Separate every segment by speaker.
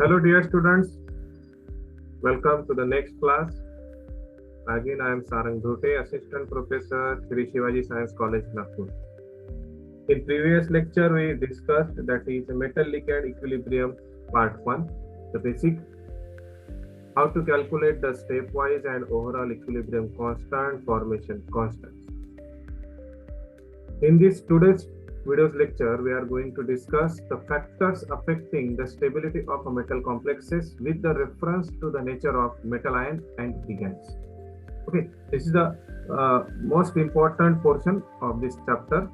Speaker 1: Hello dear students, welcome to the next class. Again I am Sarang Dhote, Assistant Professor, Sri Shivaji Science College, Nagpur. In previous lecture we discussed that is metal ligand equilibrium part 1, the basic, how to calculate the stepwise and overall equilibrium constant formation constants. In this today's video's lecture, we are going to discuss the factors affecting the stability of metal complexes with the reference to the nature of metal ion and ligands. Okay, this is the most important portion of this chapter.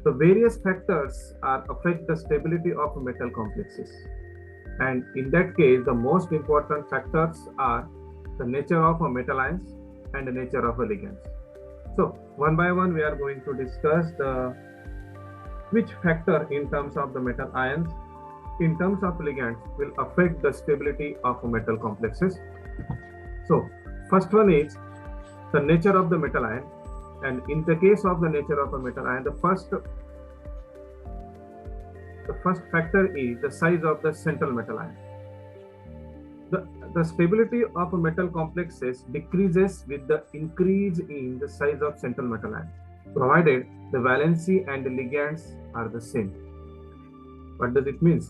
Speaker 1: The various factors affect the stability of metal complexes, and in that case, the most important factors are the nature of metal ions and the nature of ligands. So one by one we are going to discuss which factor in terms of the metal ions, in terms of ligands, will affect the stability of metal complexes. So first one is the nature of the metal ion, and in the case of the nature of a metal ion, the first factor is the size of the central metal ion. The stability of metal complexes decreases with the increase in the size of central metal ion, provided the valency and the ligands are the same. What does it mean?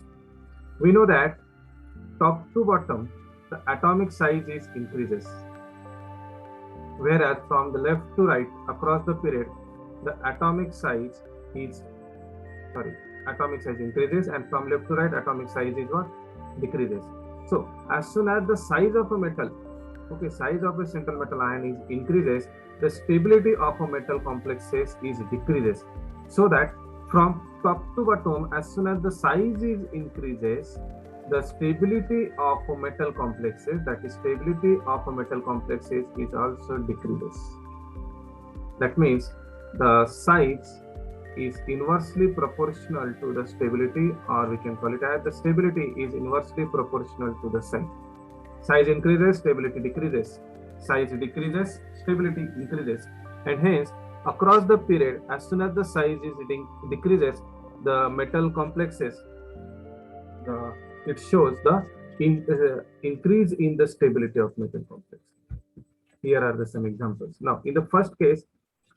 Speaker 1: We know that top to bottom, the atomic size is increases, whereas from the left to right across the period, the atomic size increases, and from left to right, atomic size is what? Decreases. So as soon as the size of a metal, size of a central metal ion is increases, the stability of a metal complexes is decreases. So that from top to bottom, as soon as the size is increases, the stability of a metal complexes, that is stability of a metal complexes, is also decreases. That means the size is inversely proportional to the stability, or we can call it as the stability is inversely proportional to the size. Size increases, stability decreases. Size decreases, stability increases. And hence, across the period, as soon as the size is decreases, the metal complexes, it shows the increase in the stability of metal complex. Here are some examples. Now, in the first case,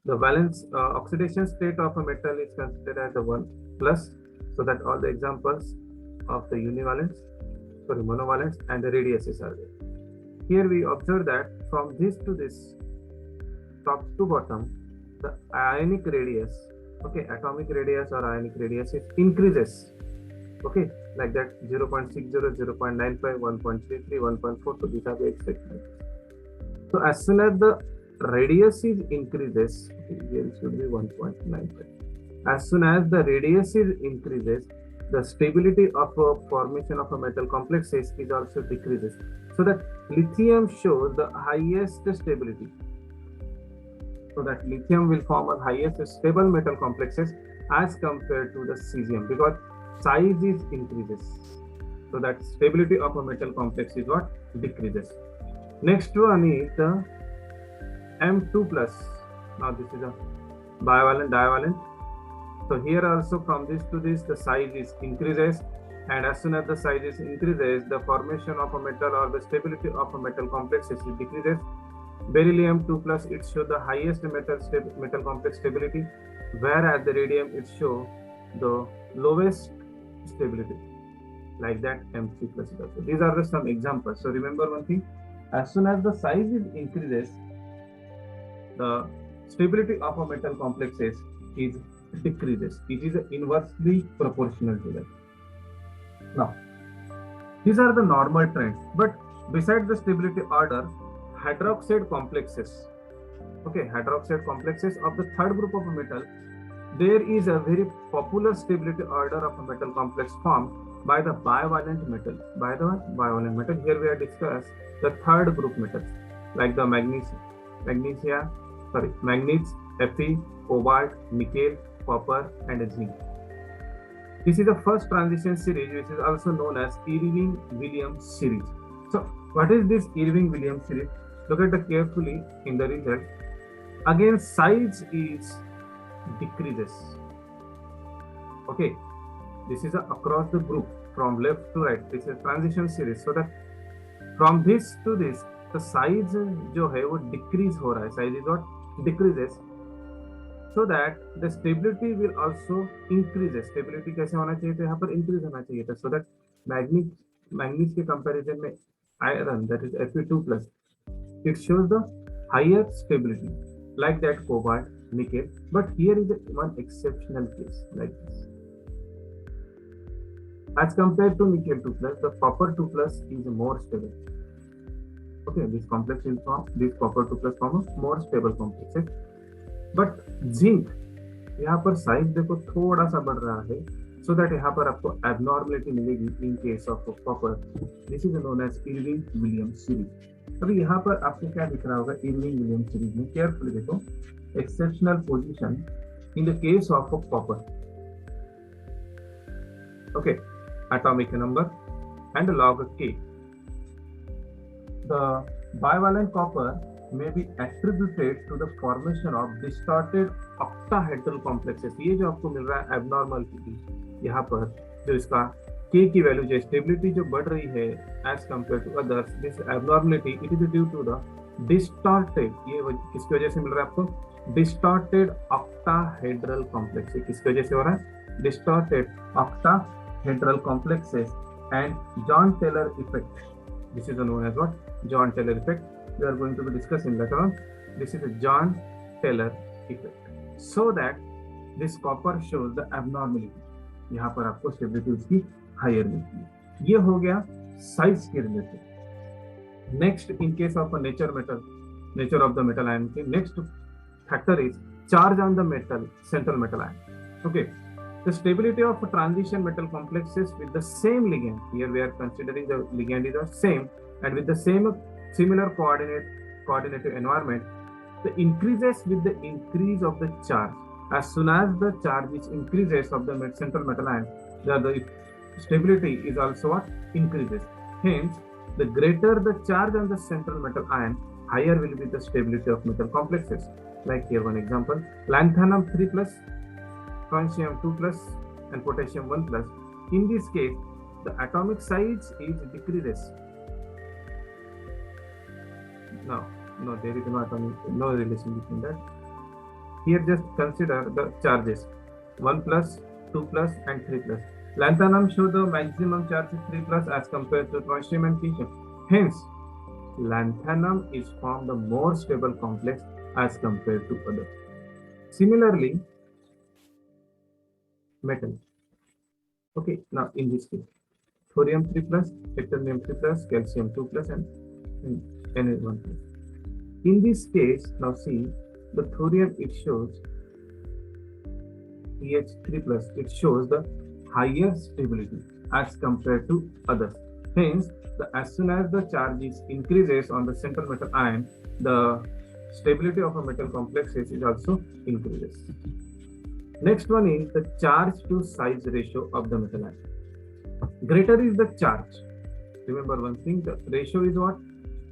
Speaker 1: the valence oxidation state of a metal is considered as a 1 plus, so that all the examples of the monovalence and the radiuses are there. Here we observe that from this to this, top to bottom, the ionic radius, atomic radius or ionic radius, it increases, like that 0.60, 0.95, 1.33, 1.4, so these are the expected. So as soon as the radius is increases, here it should be 1.95. As soon as the radius is increases, the stability of a formation of a metal complexes is also decreases. So that lithium shows the highest stability. So that lithium will form a highest stable metal complexes as compared to the cesium, because size is increases. So that stability of a metal complex is what? Decreases. Next one is the M2 plus. Now this is a bivalent divalent. So here also from this to this, the size is increases, and as soon as the size is increases, the formation of a metal or the stability of a metal complexes is decreases. Beryllium 2 plus, it shows the highest metal complex stability, whereas the radium, it shows the lowest stability, like that M3 plus is also. These are some examples. So remember one thing, as soon as the size is increases, the stability of a metal complexes is decreases. It is inversely proportional to that. Now, these are the normal trends, but besides the stability order, hydroxide complexes, hydroxide complexes of the third group of a metal, there is a very popular stability order of a metal complex formed by the bivalent metal. Here we have discussed the third group metals, like the manganese, Fe, cobalt, nickel, copper, and zinc. This is the first transition series, which is also known as Irving-Williams series. So, what is this Irving-Williams series? Look at it carefully in the result. Again, size is decreases. This is across the group from left to right. This is transition series, so that from this to this the size जो है वो decrease हो रहा है. Size is what decreases, so that the stability will also increases. Stability कैसे होना चाहिए? तो यहाँ पर increase होना चाहिए था, so that manganese के comparison में iron, that is Fe2 plus, it shows the higher stability, like that cobalt, nickel. But here is one exceptional case like this. As compared to nickel 2 plus, the copper 2 plus is more stable. Okay, this complex is from this copper 2 plus form a more stable complex. But zinc, यहाँ पर size देखो थोड़ा सा बढ़ रहा है, so that यहाँ पर आपको abnormality मिलेगी in case of copper. This is known as Irving-Williams series. अभी यहाँ पर आपको क्या दिख रहा होगा Irving-Williams series में? Carefully देखो, exceptional position in the case of copper. Okay, atomic number and log K. The bivalent copper may be attributed to the formation of distorted octahedral complexes. ये जो आपको मिल रहा है abnormal यहाँ पर जो इसका K की वैल्यू जो स्टेबिलिटी जो बढ़ रही है as compared to others, this abnormality it is due to the distorted, ये किसकी वजह से मिल रहा है आपको? Distorted octahedral complexes. किसकी वजह से हो रहा है? Distorted octahedral complexes and John Taylor effect. This is known as what? John Taylor effect. We are going to be discussing later on. This is a John Taylor effect. So that this copper shows the abnormality. यहाँ पर आपको stability उसकी higher मिलती है. ये हो गया size के related. Next, in case of nature metal, nature of the metal ion के next factor is charge on the metal, central metal ion. Okay, the stability of transition metal complexes with the same ligand, here we are considering the ligand is the same and with the same similar coordinative environment, the increases with the increase of the charge. As soon as the charge is increases of the central metal ion, the stability is also what? Increases. Hence, the greater the charge on the central metal ion, higher will be the stability of metal complexes. Like here one example, lanthanum 3 plus, strontium 2 plus and potassium 1 plus. In this case, the atomic size is decreases. No, there is no relation between that. Here just consider the charges 1 plus, 2 plus and 3 plus. Lanthanum show the maximum charge is 3 plus as compared to strontium and tritium. Hence, lanthanum is formed the more stable complex as compared to others. Similarly, metal. Okay, now in this case, thorium 3 plus, titanium 3 plus, calcium 2 plus and Na1 plus. In this case, now see, the thorium it shows Th3 plus, it shows the higher stability as compared to others. Hence, as soon as the charge is increases on the central metal ion, the stability of a metal complexes is also increases. Next one is the charge to size ratio of the metal ion. Greater is the charge. Remember one thing, the ratio is what?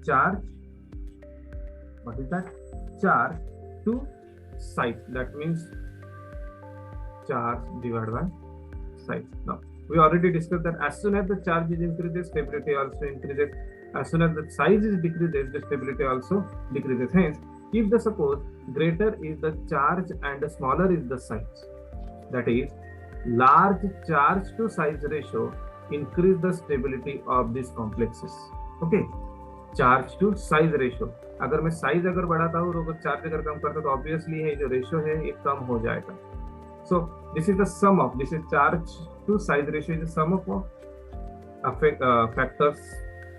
Speaker 1: Charge. What is that? Charge to size. That means charge divided by size. Now, we already discussed that as soon as the charge is increases, stability also increases. As soon as the size is decreases, the stability also decreases. Hence, if the suppose greater is the charge and the smaller is the size, that is large charge to size ratio increase the stability of these complexes. Okay, charge to size ratio. अगर मैं size अगर बढ़ाता हूँ और charge अगर कम करता हूँ तो ऑब्वियसली है जो रेशियो है ये कम हो जाएगा. So this is the sum of, this is charge to size ratio is the sum of factors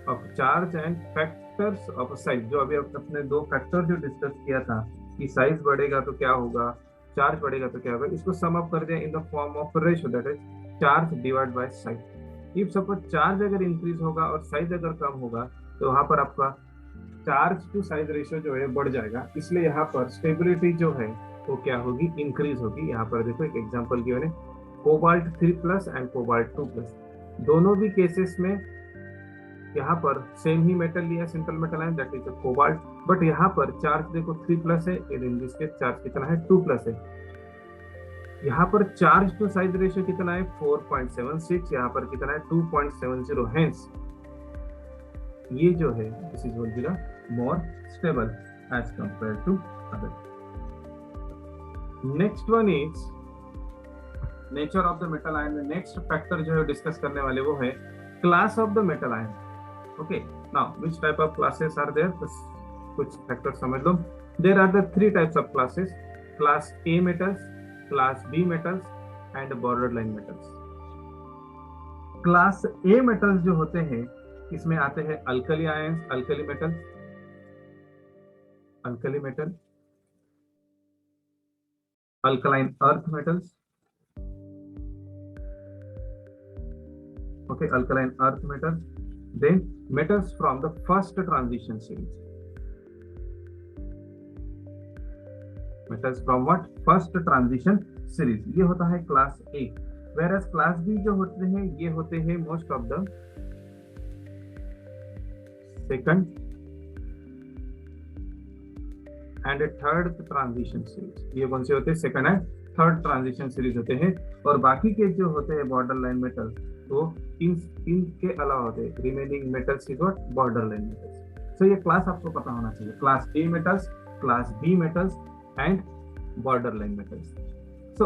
Speaker 1: of charge and factors of size. जो अभी अपने दो फैक्टर जो डिस्कस किया था कि साइज बढ़ेगा तो क्या होगा, चार्ज बढ़ेगा तो क्या होगा, इसको सम अप कर दिया in the form of ratio, that is charge divide by size. If suppose charge अगर इंक्रीज होगा और साइज अगर कम होगा तो वहां पर आपका चार्ज टू साइज रेशियो जो है बढ़ जाएगा. इसलिए यहाँ पर स्टेबिलिटी जो है वो क्या होगी, इंक्रीज होगी. यहाँ पर देखो एक एग्जांपल की मैंने cobalt 3 plus and cobalt 2 plus, दोनों भी केसेस में यहाँ पर सेम ही मेटल लिया, सेंट्रल मेटल है दैट इज कोबाल्ट, बट यहाँ पर चार्ज देखो 3 प्लस है, इन दिस केस चार्ज कितना है 2 प्लस है. यहाँ पर चार्ज टू साइज रेशियो कितना है 4.76, यहाँ पर कितना है 2.70, हेंस ये जो है this is will be the more stable as compare to other. Next one is nature of the metal ion. Next factor जो है डिस्कस करने वाले वो है class of the metal ion. Okay, now which type of classes are there? कुछ factor समझ लो. There are the 3 types of classes: class A metals, class B metals and border line metals. Class A metals जो होते हैं इसमें आते हैं alkali ions, alkali metal, alkali metal, alkaline earth metals. Okay, alkaline earth metals, then metals from the first transition series. Metals from what? First transition series. ये होता है class A. Whereas class B जो होते हैं ये होते हैं most of the second and third transition series. ये कौन से होते हैं? Second and third transition series होते हैं. और बाकी के जो होते हैं बॉर्डर लाइन मेटल्स तो इनके अलावा होते हैं remaining metals is what? Border line metals. So ये क्लास आपको पता होना चाहिए. Class A metals, class B metals and border line metals. So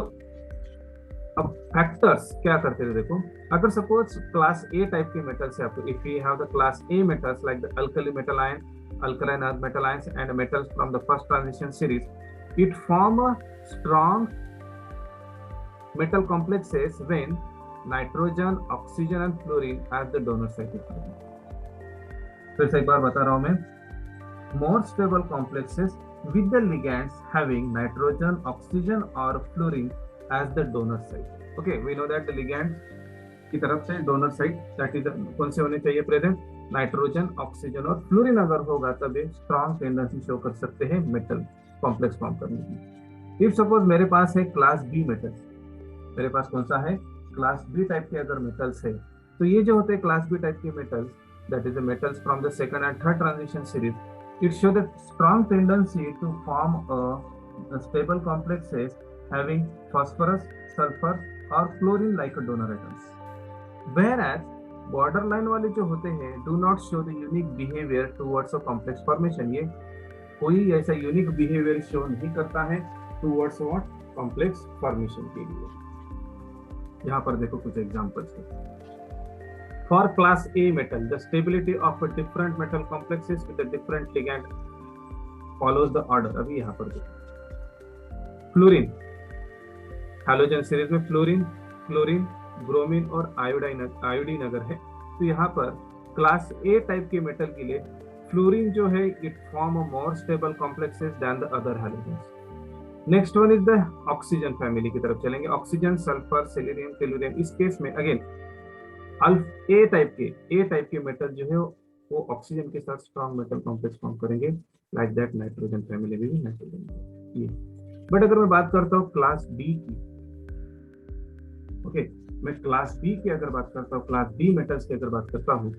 Speaker 1: अब फैक्टर्स क्या करते हैं देखो. अगर सपोज क्लास ए टाइप के मेटल्स है आपको, if you have the class A metals like the alkali metal ion, alkaline earth metal ions and metals from the first transition series, it form a strong metal complexes when nitrogen, oxygen and fluorine as the donor site. फिर से एक बार बता रहा हूं मैं. More stable complexes with the ligands having nitrogen, oxygen or fluorine as the donor site. Okay, we know that the ligands की तरफ से डोनर साइट दैट इज कौन से होने चाहिए प्रेजेंट? नाइट्रोजन, ऑक्सीजन और फ्लोरीन अगर होगा तब ये स्ट्रॉन्ग टेंडेंसी शो कर सकते हैं मेटल कॉम्प्लेक्स फॉर्म करने की. इफ सपोज मेरे पास है क्लास बी मेटल, मेरे पास कौन सा है? क्लास बी टाइप के अगर मेटल्स है तो ये जो होते हैं क्लास बी टाइप के metals that is the metals from the second and third transition series, it show the strong tendency to form a stable complexes having phosphorus, sulphur और fluorine like donor items. Whereas border line वाले जो होते हैं do not show the unique behavior towards a complex formation. ये कोई ऐसा unique behaviour show नहीं करता है towards what? complex formation के लिए. यहाँ पर देखो कुछ एग्जांपल्स हैं. For class A metal, the stability of a different metal complexes with a different ligand follows the order. अभी यहाँ पर देखो फ्लोरीन, हैलोजन सीरीज में फ्लोरीन, क्लोरीन, ब्रोमीन और आयोडीन अगर है तो यहाँ पर क्लास ए टाइप के मेटल के लिए फ्लोरीन जो है it form a more stable complexes than the other halogens. Next one is the oxygen family की तरफ चलेंगे. Oxygen, sulphur, selenium, tellurium. इस केस में अगेन ए टाइप के मेटल जो है वो ऑक्सीजन के साथ स्ट्रॉन्ग मेटल कॉम्प्लेक्स फॉर्म करेंगे. लाइक दैट नाइट्रोजन फैमिली में भी नाइट्रोजन ये. बट अगर मैं बात करता हूँ क्लास बी की, ओके, मैं क्लास बी की अगर बात करता हूँ, क्लास बी मेटल्स की अगर बात करता हूँ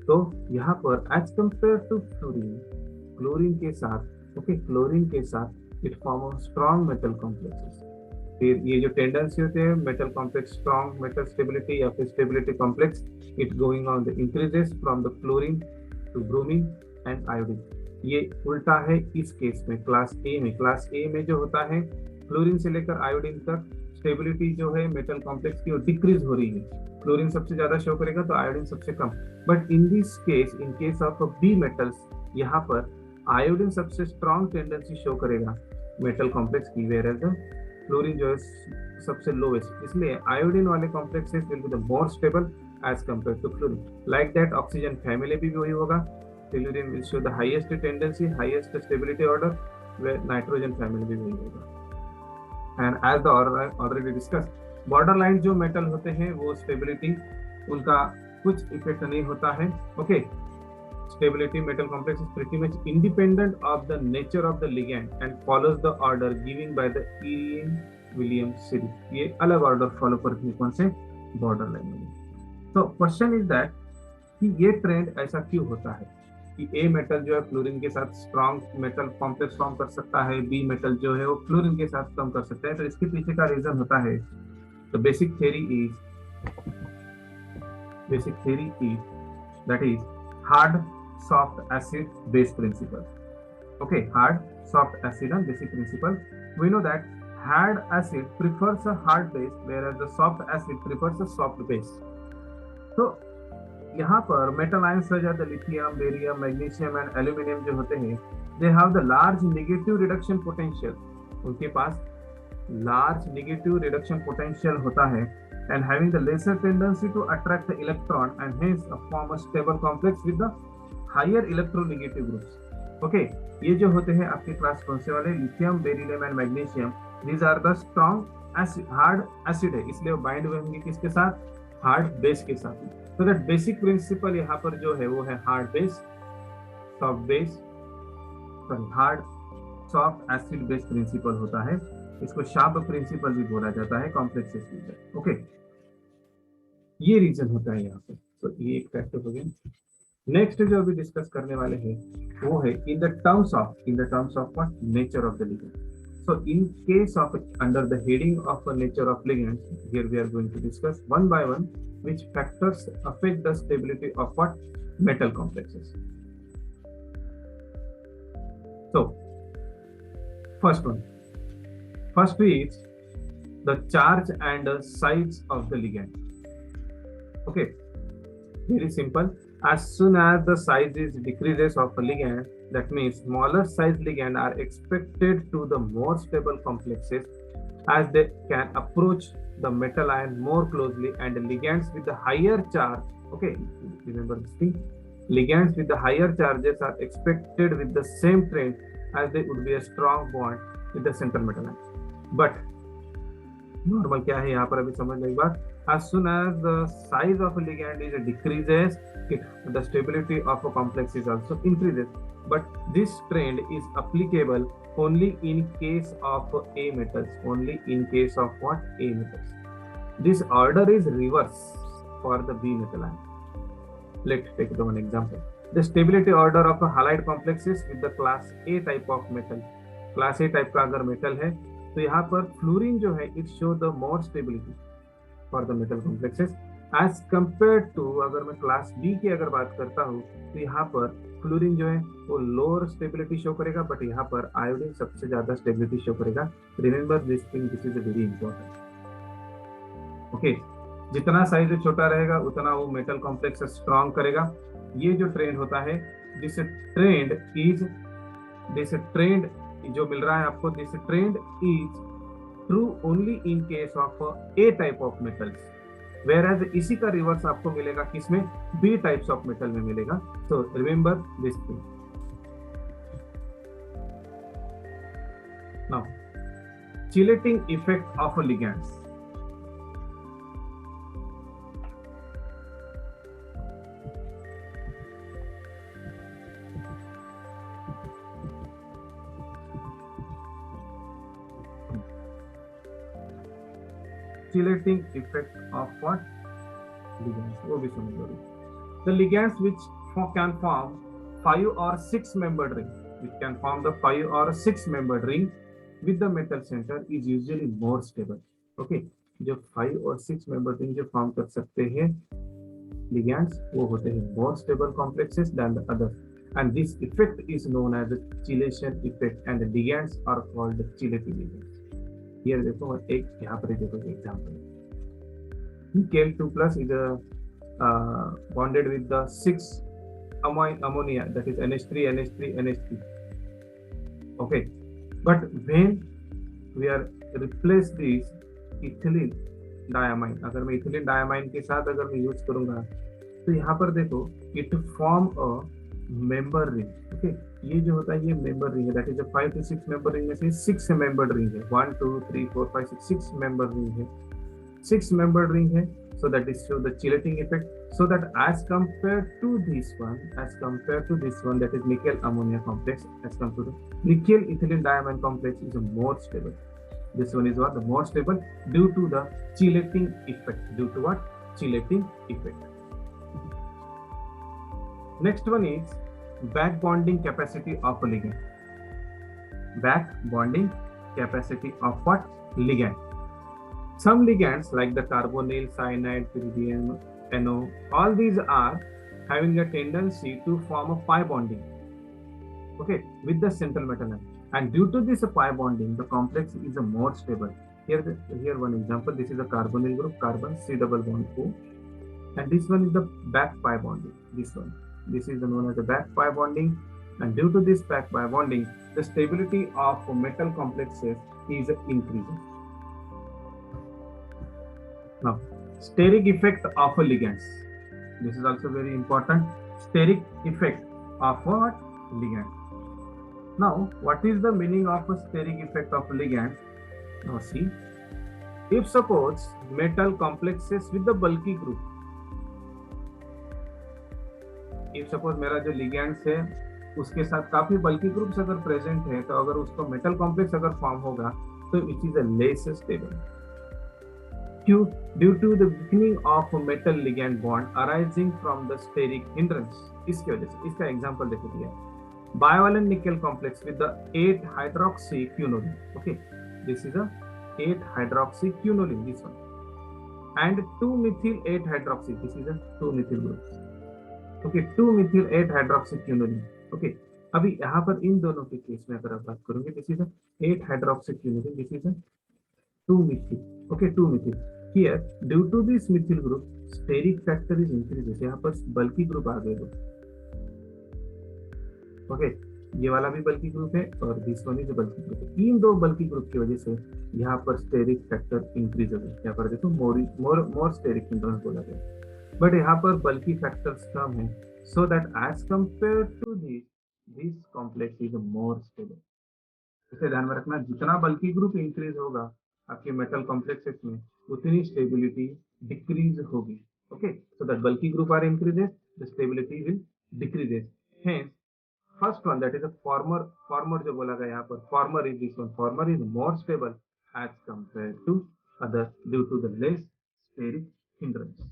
Speaker 1: तो यहाँ पर as compare to fluorine, chlorine के साथ, ओके, क्लोरीन के साथ it form a strong metal complexes. फिर ये जो टेंडेंसी होते हैं metal complex strong metal stability या फिर stability complex it going on the increases from the chlorine to bromine and iodine. ये उल्टा है इस केस में. क्लास ए में, क्लास ए में जो होता है क्लोरीन से लेकर आयोडीन तक स्टेबिलिटी जो है मेटल कॉम्प्लेक्स की वो डिक्रीज हो रही है. क्लोरीन सबसे ज्यादा शो करेगा तो आयोडीन सबसे कम. But in this case, in case of B metals, यहाँ पर आयोडीन सबसे स्ट्रॉन्ग टेंडेंसी शो करेगा मेटल कॉम्प्लेक्स की, वेयर एज क्लोरीन जो है सबसे लोवेस्ट. इसलिए आयोडीन वाले complexes will be the more stable as compare to chlorine. Like that oxygen family भी वही होगा. Tellurium will show the highest tendency, highest stability order, where nitrogen family भी वही होगा. And as the already discuss, border line जो metal होते हैं वो स्टेबिलिटी उनका कुछ इफेक्ट नहीं होता है. Okay, stability metal complex is pretty much independent of the nature of the ligand and follows the order giving by the Irving Williams series. ये अलग ऑर्डर फॉलो करती है कौन से? बॉर्डर लाइन में. तो क्वेश्चन इज दैट कि ये ट्रेंड ऐसा क्यों होता है? कि ए मेटल जो है फ्लोरीन के साथ स्ट्रॉन्ग मेटल कॉम्प्लेक्स फॉर्म कर सकता है, बी मेटल जो है वो फ्लोरीन के साथ कम कर सकता है। तो इसके पीछे का रीजन होता है, the basic theory is that is hard soft acid base principle. Okay, hard soft acid and basic principle. We know that hard acid prefers a hard base whereas the soft acid prefers a soft base. तो यहाँ पर metal ions जैसे lithium, barium, magnesium and aluminium जो होते हैं, they have the large negative reduction potential. उनके पास large negative reduction potential होता है and having the lesser tendency to attract the electron and hence form a stable complex with the higher electronegative groups. Okay, ये जो होते हैं आपके class कौन से वाले, lithium, beryllium and magnesium, these are the strong acid, hard acid है, इसलिए वो बाइंड हुए होंगे किसके साथ, हार्ड बेस के साथ। तो दैट बेसिक प्रिंसिपल यहाँ पर जो है वो है hard base, soft base, sorry hard soft acid base principle होता है। इसको शार्प प्रिंसिपल भी बोला जाता है कॉम्प्लेक्सेस के। ओके, ये रीजन होता है यहाँ पे। तो ये एक फैक्टर हो गया। नेक्स्ट जो अभी डिस्कस करने वाले हैं वो है in the terms of what, nature of the ligand. So in case of under the heading of the nature of ligands, here we are going to discuss one by one which factors affect the stability of what, metal complexes. So first is the charge and the size of the ligand. Okay, very simple. As soon as the size is decreases of a ligand, that means smaller size ligand are expected to the more stable complexes as they can approach the metal ion more closely, and ligands with the higher charge, okay, remember this thing, ligands with the higher charges are expected with the same trend as they would be a strong bond with the central metal ion. But normal क्या है यहाँ पर अभी समझ लो एक बार, as soon as the size of a ligand is decreases, the stability of a complex is also increases. But this trend is applicable only in case of A metals, only in case of what, A metals. This order is reverse for the B metal ion. Let's take the one example. The stability order of a halide complexes with the class A type of metal. Class A type का अगर metal है तो यहाँ पर fluorine जो है it show the more stability for the metal complexes as compared to, अगर मैं क्लास बी की अगर बात करता हूँ तो यहाँ पर फ्लोरीन जो है वो लोअर स्टेबिलिटी शो करेगा, बट यहाँ पर आयोडीन सबसे ज्यादा स्टेबिलिटी शो करेगा। Remember this thing, this is very important. Okay, जितना साइज छोटा रहेगा उतना वो मेटल कॉम्प्लेक्स स्ट्रॉन्ग करेगा। ये जो ट्रेंड होता है, दिस ट्रेंड जो मिल रहा है आपको, this trend is true only in case of A type of metals, whereas इसी का रिवर्स आपको मिलेगा किसमें, बी टाइप्स ऑफ मेटल में मिलेगा। तो remember this thing. Now chelating effect of a ligands. Chelating effect of what, ligands, वो भी समझ लो। The ligands which can form 5 or 6 membered ring, with the metal center is usually more stable. Okay, जो 5 और 6 membered ring जो form कर सकते हैं ligands, वो होते हैं more stable complexes than the others, and this effect is known as the chelation effect, and the ligands are called the chelating ligands. Here देखो एक यहाँ पर देखो example, Kl2+ is bonded with the 6 ammonia, that is NH3 NH3 NH3. Okay, but when we are replace this ethylene diamine, अगर मैं ethylene diamine के साथ अगर मैं यूज करूंगा तो यहाँ पर देखो it form a member ring. Okay, ये जो होता है ये member ring है, that is a 5 to 6 member ring में से 6 membered ring है, 1 2 3 4 5 6 member ring है, 6 membered ring है. So that is show the chelating effect, so that as compared to this one, that is nickel ammonia complex, as compared to nickel ethylene diamine complex is a more stable. This one is what, the more stable due to the chelating effect. Due to what, chelating effect. Next one is back bonding capacity of a ligand. Back bonding capacity of what? Ligand. Some ligands like the carbonyl, cyanide, pyridine, NO, all these are having a tendency to form a pi bonding, okay, with the central metal ion. And due to this pi bonding, the complex is a more stable. Here one example. This is a carbonyl group, carbon C double bond O, and this one is the back pi bonding. This is known as the back pi bonding, and due to this back pi bonding, the stability of metal complexes is increasing. Now, steric effect of a ligands. This is also very important. Steric effect of what? Ligand. Now, what is the meaning of a steric effect of ligand? Now see, if suppose metal complexes with the bulky group, if suppose मेरा जो ligands है उसके साथ काफी bulky groups अगर present है, तो अगर उसको metal complex अगर form होगा, तो it is a less stable. Due to the weakening of metal ligand bond arising from the steric hindrance. इसकी वजह से, इसका example देखो दिया, bivalent nickel complex with the 8-hydroxyquinoline. Okay, this is a 8-hydroxyquinoline, this one, and 2-methyl 8-hydroxy. This is a 2-methyl group. Okay, 2-methyl 8-hydroxyquinoline. Okay, अभी यहाँ पर इन दोनों के केस में अगर आप बात करोगे, this is a 8-hydroxyquinoline, this is a 2-methyl. Okay, 2-methyl. Here, due to this methyl group, steric factor is increases. यहाँ पर bulky group आ गए. ओके, ये वाला भी बल्कि ग्रुप है और दिस वन इज बल्कि ग्रुप है. इन दो बल्कि ग्रुप की वजह से यहाँ पर स्टेरिक फैक्टर इंक्रीज हो गया. यहाँ पर देखो मोर स्टेरिक हिंड्रेंस बोला गया, बट यहाँ पर बल्कि फैक्टर्स कम है, so that as compare to this complex is more stable. इसे ध्यान में रखना, जितना बल्कि ग्रुप इंक्रीज होगा आपके मेटल कॉम्प्लेक्सेस में, उतनी स्टेबिलिटी डिक्रीज होगी. Okay, so that bulky group are increases, the stability will decreases. Hence first one, that is a former जो बोला गया यहाँ पर, former is this one. Former is more stable as compared to other due to the less steric hindrance.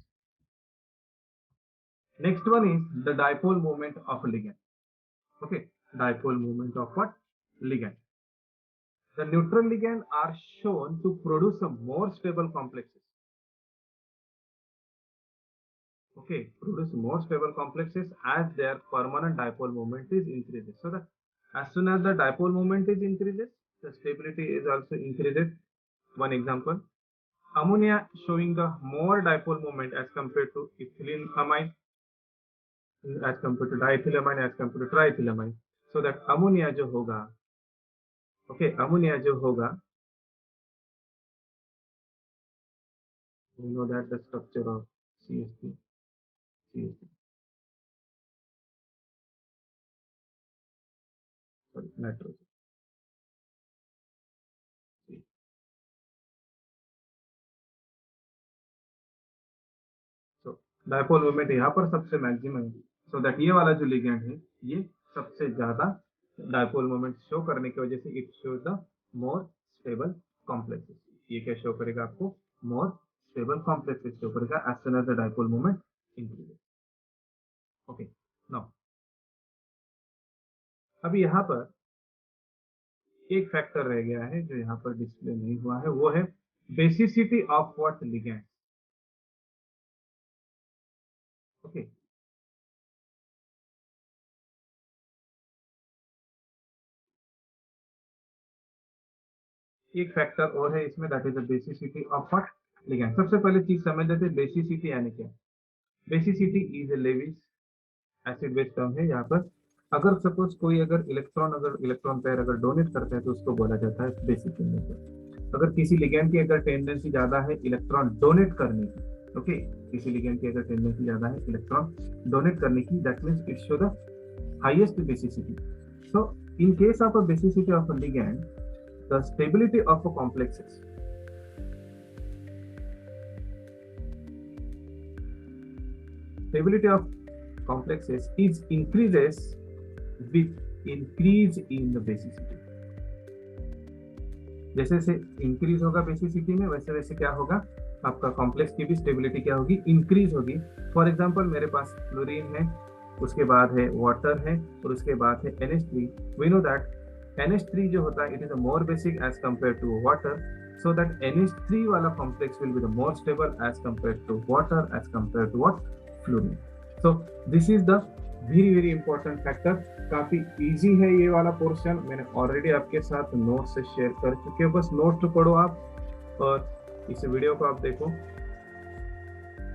Speaker 1: Next one is the dipole moment of ligand. Okay, dipole moment of what? Ligand. The neutral ligand are shown to produce a more stable complexes. Okay, produce more stable complexes as their permanent dipole moment is increases. So that as soon as the dipole moment is increases, the stability is also increases. One example, ammonia showing the more dipole moment as compared to ethylamine, as compared to diethylamine, as compared to triethylamine. So that ammonia जो होगा, okay, ammonia जो होगा, you know that the structure of CSP. Sorry, nitrogen. So dipole moment यहाँ पर सबसे maximum है, so that ये वाला जो लिगेंड है ये सबसे ज्यादा डायपोल मोमेंट शो करने की वजह से it show the more stable complexes. ये क्या शो करेगा आपको? मोर स्टेबल कॉम्प्लेक्सेस शो करेगा as soon as the dipole moment increases. Okay, now अभी यहाँ पर एक फैक्टर रह गया है जो यहाँ पर डिस्प्ले नहीं हुआ है, वो है basicity of what ligand. Okay, एक फैक्टर और है इसमें, that is the basicity of what ligand. सबसे पहले चीज समझ लेते हैं बेसिसिटी यानी क्या. Basicity is a Lewis acid base term है. यहाँ पर अगर सपोज कोई अगर इलेक्ट्रॉन पेयर अगर डोनेट करता है तो उसको बोला जाता है बेसिसिटी. अगर किसी लिगेंड की अगर टेंडेंसी ज्यादा है इलेक्ट्रॉन डोनेट करने की, ओके, किसी लिगेंड की अगर टेंडेंसी ज्यादा है इलेक्ट्रॉन डोनेट करने की, that means it show the highest basicity. So in case of a basicity of a ligand, the stability of complexes is increases with increase in the basicity. जैसे से increase होगा basicity में, वैसे वैसे क्या होगा आपका कॉम्प्लेक्स की भी स्टेबिलिटी क्या होगी? इंक्रीज होगी. फॉर एग्जांपल मेरे पास फ्लोरीन है, उसके बाद है वाटर है, और उसके बाद है NH3। We know that NH3 जो होता है it is a more basic as compare to water, so that NH3 वाला complex will be the more stable as compare to water, as compare to what, fluorine. So this is the very very important factor. काफी easy है ये वाला portion, मैंने already आपके साथ note से share कर चुके हो, बस नोट पढ़ो आप और इस वीडियो को आप देखो,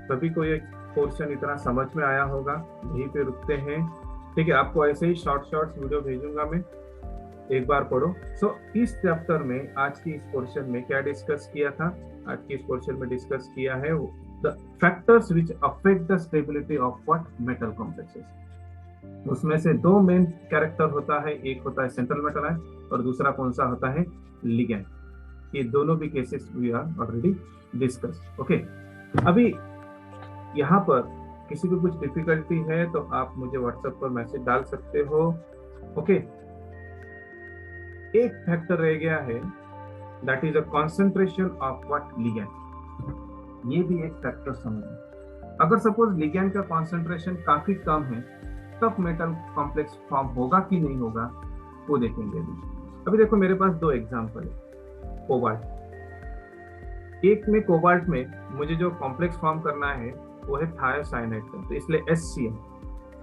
Speaker 1: सभी को ये पोर्शन इतना समझ में आया होगा। यहीं पे रुकते हैं, ठीक है। आपको ऐसे ही शॉर्ट्स वीडियो भेजूंगा मैं, एक बार पढ़ो। सो इस चैप्टर में आज की इस पोर्शन में क्या डिस्कस किया था, आज की इस पोर्शन में डिस्कस किया है the factors which affect the stability of what metal complexes. उसमें से दो मेन कैरेक्टर होता है, एक होता है सेंट्रल मेटल आयन और दूसरा कौन सा होता है, लिगैंड। ये दोनों भी cases we are already discuss. Okay, अभी यहाँ पर किसी को कुछ डिफिकल्टी है तो आप मुझे व्हाट्सएप पर मैसेज डाल सकते हो। ओके, एक फैक्टर रह गया है, that is a concentration of what, ligand. ये भी एक फैक्टर समझो। अगर सपोज लिगैंड का कंसंट्रेशन काफी कम है तब मेटल कॉम्प्लेक्स फॉर्म होगा कि नहीं होगा वो देखेंगे। अभी देखो मेरे पास दो एग्जांपल है। कोबाल्ट, एक में कोबाल्ट में मुझे जो कॉम्प्लेक्स फॉर्म करना है वो है थायोसाइनाइड का, तो इसलिए HCl।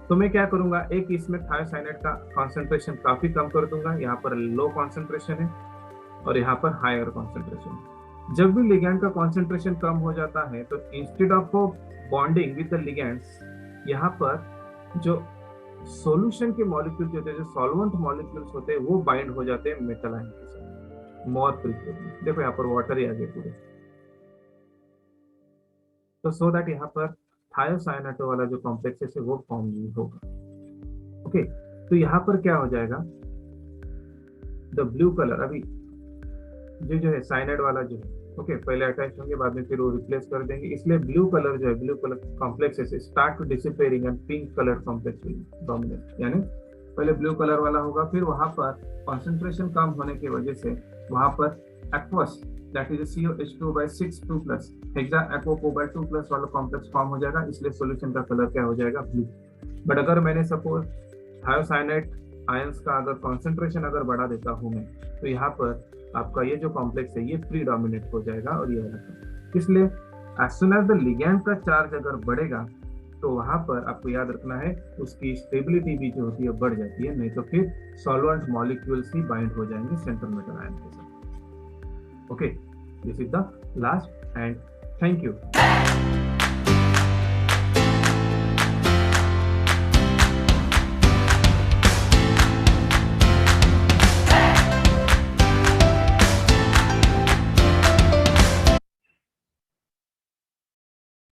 Speaker 1: तो मैं क्या करूंगा, एक इसमें थायोसाइनाइड का कॉन्सेंट्रेशन काफी कम कर दूंगा, यहाँ पर लो कॉन्सेंट्रेशन है और यहाँ पर हायर कॉन्सेंट्रेशन है। जब भी लिगैंड का कॉन्सेंट्रेशन कम हो जाता है तो instead of bonding with the ligands, यहाँ पर जो सॉल्यूशन के मॉलिक्यूल होते हैं, जो सॉल्वेंट मॉलिक्यूल्स होते हैं, वो बाइंड हो जाते हैं मेटल आयन के साथ मोर फ्रीक्वेंटली। देखो यहाँ पर वाटर ही आगे पूरे, तो सो दैट यहाँ पर थायोसाइनाइड वाला जो कॉम्प्लेक्स है वो फॉर्म नहीं होगा। ओके, तो यहाँ पर क्या हो जाएगा, द ब्लू कलर, अभी जो है साइनाइड वाला जो है, ओके, पहले अटैच होंगे बाद में फिर वो रिप्लेस कर देंगे, इसलिए ब्लू कलर जो है, blue colour complex start to disappearing and pink colour complex will dominate. यानी पहले ब्लू कलर वाला होगा, फिर वहां पर कंसंट्रेशन कम होने की वजह से वहां पर aqueous, that is COH2/6 hexa aqua cobalt 2+ वाला कॉम्प्लेक्स फॉर्म हो जाएगा, इसलिए सॉल्यूशन का कलर क्या हो जाएगा, ब्लू। बट अगर मैंने सपोज थायोसाइनाइड आयंस का अगर कॉन्सेंट्रेशन अगर बढ़ा देता हूं मैं, तो यहाँ पर आपका ये जो कॉम्प्लेक्स है ये प्रीडोमिनेट हो जाएगा और ये वाला। इसलिए as soon as the ligand का चार्ज अगर बढ़ेगा तो वहां पर आपको याद रखना है उसकी स्टेबिलिटी भी जो होती है बढ़ जाती है, नहीं तो फिर सॉल्वेंट मॉलिक्यूल्स ही बाइंड हो जाएंगे सेंट्रल मेटल आयन के साथ। Okay, this is the last and thank you.